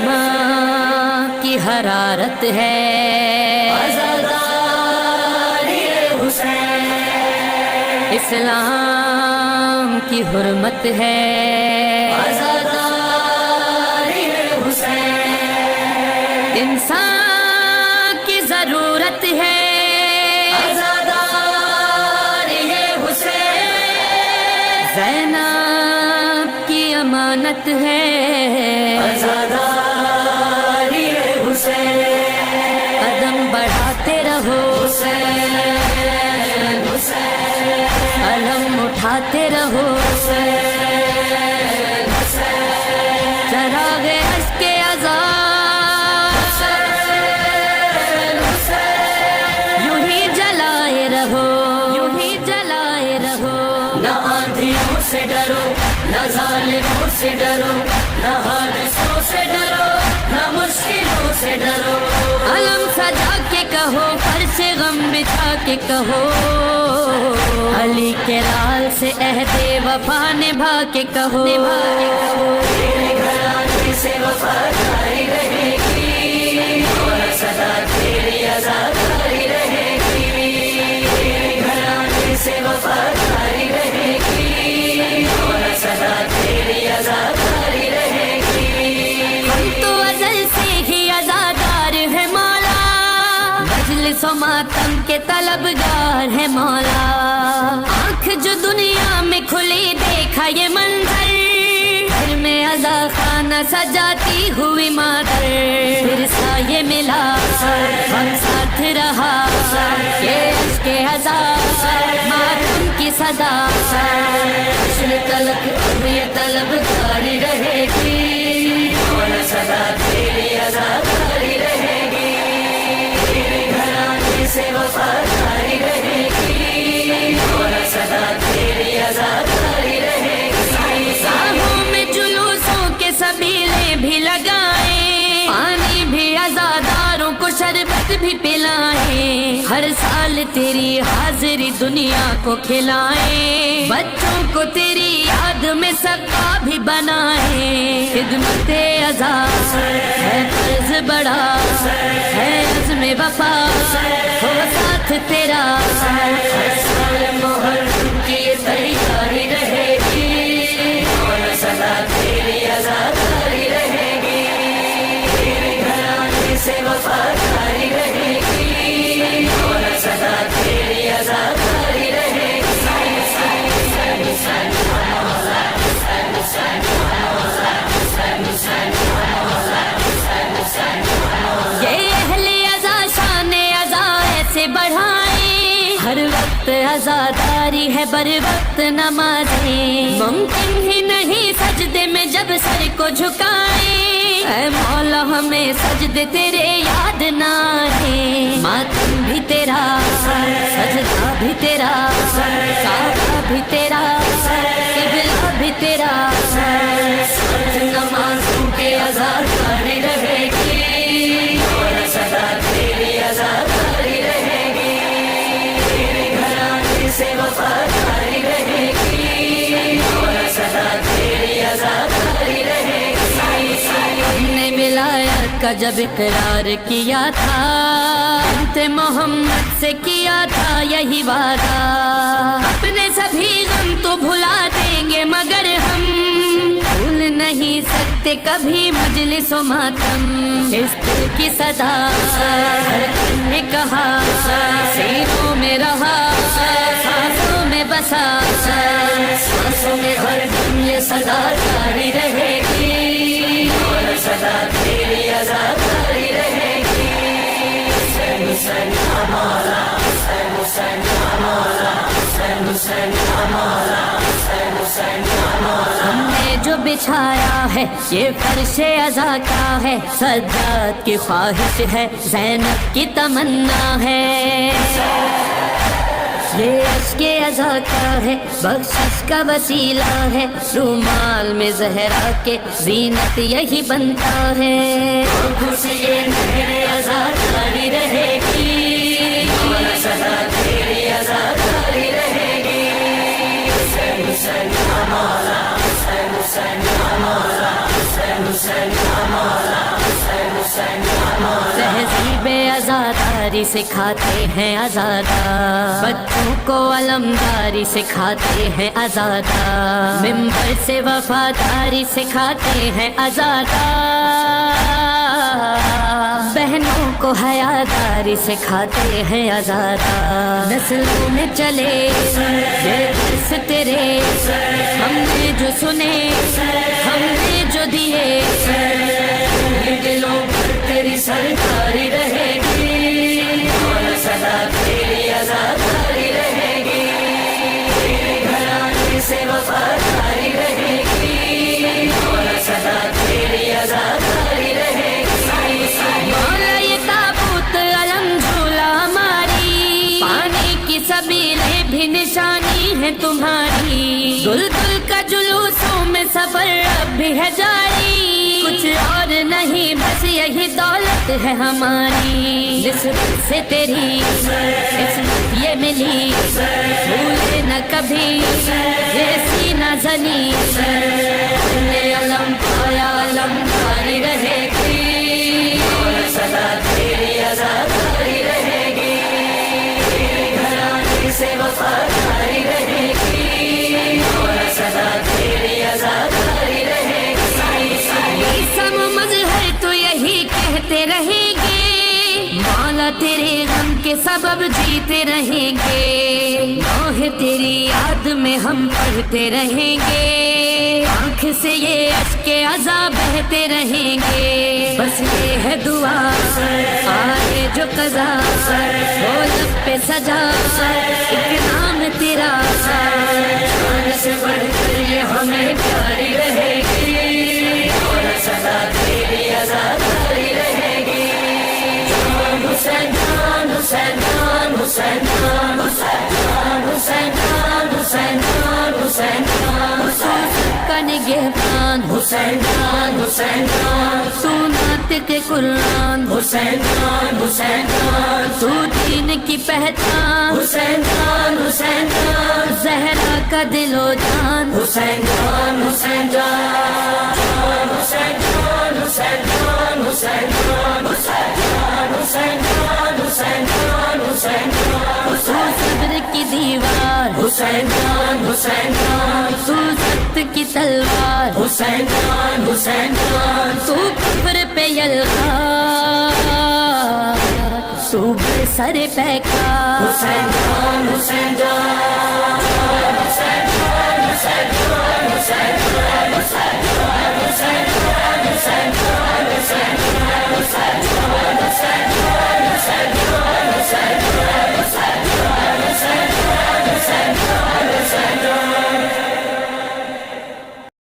ایمان کی حرارت ہے عزاداری حسین، اسلام کی حرمت ہے عزاداری حسین، انسان کی ضرورت ہے عزاداری حسین، زینب کی امانت ہے عزاداری حسین، قدم بڑھاتے رہو حسین، علم اٹھاتے رہو حسین، چراغ عشق آزاد یوں ہی جلائے رہو، یوں ہی جلائے رہو، نہ آندھیوں سے ڈرو، نہ ظالموں سے ڈرو، نہ حادثوں سے ڈرو، نہ مشکلوں سے ڈرو، علم سجا کے کہو، فرش غم بچھا کے کہو، علی کے لال سے عہد وفا نبھا کے کہو، تیرے گھرانے سے وفاداری رہے گی اور سدا تیری آزاداری رہے گی، تیرے گھرانے سے وفاداری رہے گی اور سدا تیری آزاداری رہے گی، ہم تو ازل سے ہی آزادار ہے مولا، مجلس و ماتم کے طلبگار ہے مولا، آنکھ جو دنیا میں کھلی دیکھا یہ منظر، گھر میں عزا خانہ سجاتی ہوئی مادر، پھر سایہ ملا ہم ساتھ رہا، یہ عشق عزا ماتم کی صدا، حشر تلک اب یہ طلبگاری رہے گی اور سدا تیری آزاداری رہے گی، تیرے گھرانے سے وفاداری رہے گی اور سدا تیری آزاداری رہے گی، ساحوں میں جلوسوں کے سبیلے بھی لگائیں، پانی بھی عزاداروں کو شربت بھی پلائیں، ہر سال تیری حاضری دنیا کو کھلائیں، بچوں کو تیری یاد میں سقا بھی بنائیں، خدمت عزا ہے فرض بڑا، ہے عزم وفا ہو ساتھ تیرا، ہر سال محرم کی تیاری رہے گی اور سدا تیری آزاداری رہے گی، تیرے گھرانے سے وفاداری رہے گی اور سدا تیری آزاداری رہے گی، یہ اہل عزا شان عزا ایسے بڑھائیں، ہر وقت عزاداری ہے بر وقت نمازیں، ممکن ہی نہیں سجدے میں جب سر کو جھکائیں، اے مولا ہمیں سجدے تیرے یاد نہ آئیں، ماتم بھی تیرا، سجدہ بھی تیرا، کعبہ بھی تیرا، قبلہ بھی تیرا، نمازوں کے آزاداری رہے گی اور سدا تیری آزاداری رہے گی، تیرے گھرانے سے وفاداری رہے گی اور سدا تیری آزاداری رہے گی، ہم نے ولایت کا جب اقرار کیا تھا، انت محمد سے کیا تھا یہی وعدہ، اپنے سبھی غم تو بھلا دیں گے مگر ہم بھول نہیں سکتے کبھی مجلس و ماتم، اس دل کی صدا ہر دل نے کہا، سینوں میں رہا، سانسوں میں بسا، سانسوں میں ہر دم یہ صدا جاری رہے گی اور سدا تیری آزاداری رہے گی، حسین حسین یا مولا، حسین حسین یا مولا، حسین حسین یا مولا، حسین ہم نے جو بچھایا ہے یہ فرش عزا کا ہے، سجاد کی خواہش ہے، زینب کی تمنا ہے، یہ عشق عزا کا ہے، بخشش کا وسیلہ ہے، رومال میں زہرا کے زینت یہی بنتا ہے، خوشی میرے عزا جاری رہے گی، سدا تیری عزا جاری رہے گی، حسین حسین یا مولا، حسین حسین یا مولا، حسین حسین یا مولا، حسین حسین یا مولا، تہذیب عزاداری سکھاتے ہیں آزادہ، بچوں کو علمداری سکھاتے ہیں آزادہ، ممبر سے وفاداری سکھاتے ہیں آزادہ، بہنوں کو حیاداری سکھاتے ہیں آزادہ، نسلوں میں چلے یہ درس تیرے، ہم نے جو سنے ہم نے جو دیے، دلوں پر تیری سرکاری رہے گی، سدا تیری عزاداری رہے گی، گھرانے سے وفاداری رہے گی، سدا تیری عزاداری رہے گی، مولا یہ تابوت علم جھولا ہماری، پانے کی سبیلیں بھی نشانی ہے تمہاری، دلدل کا جلوسوں میں سفر اب بھی ہے جاری، کچھ اور نہیں بس یہی دولت ہے ہماری، نسبت سے تیری قسمت یہ ملی، بھولے نہ کبھی یہ سینہ زنی، نے علم پایا علم جاری رہے گی، سدا تیری عزاداری رہے گی، گھرانے سے وفاداری رہے گی، سدا تیری عزاداری رہے گی، سب مظہر تو یہی کہتے رہیں گے، مولا تیرے غم کے سبب جیتے رہیں گے، نوح تیری یاد میں ہم پڑھتے رہیں گے، آنکھ سے یہ اشک عزا بہتے رہیں گے، بس یہ ہے دعا آئے جو قضا، وہ لب پہ سجا ایک نام تیرا، جان سے بڑھ کر یہ ہمیں پیاری رہے گی، سدا تیری عزاداری رہے گی، جان حسین جان حسین جان حسین جان حسین جان حسین جان حسین جان حسین کا نگہبان، حسین جان حسین جان تو ناطق قرآن، حسین جان حسین جان تو دین کی پہچان، حسین جان حسین جان زہرا کا دل و جان، حسین جان حسین جان حسین جان حسین جان حسین جان حسین جان حسین جان حسین جان حسین جان صبر کی دیوار، حسین جان حسین جان تو سخت کی تلوار، حسین جان حسین جان تو کفر پہ یلغار، تو بے سر پیکار، حسین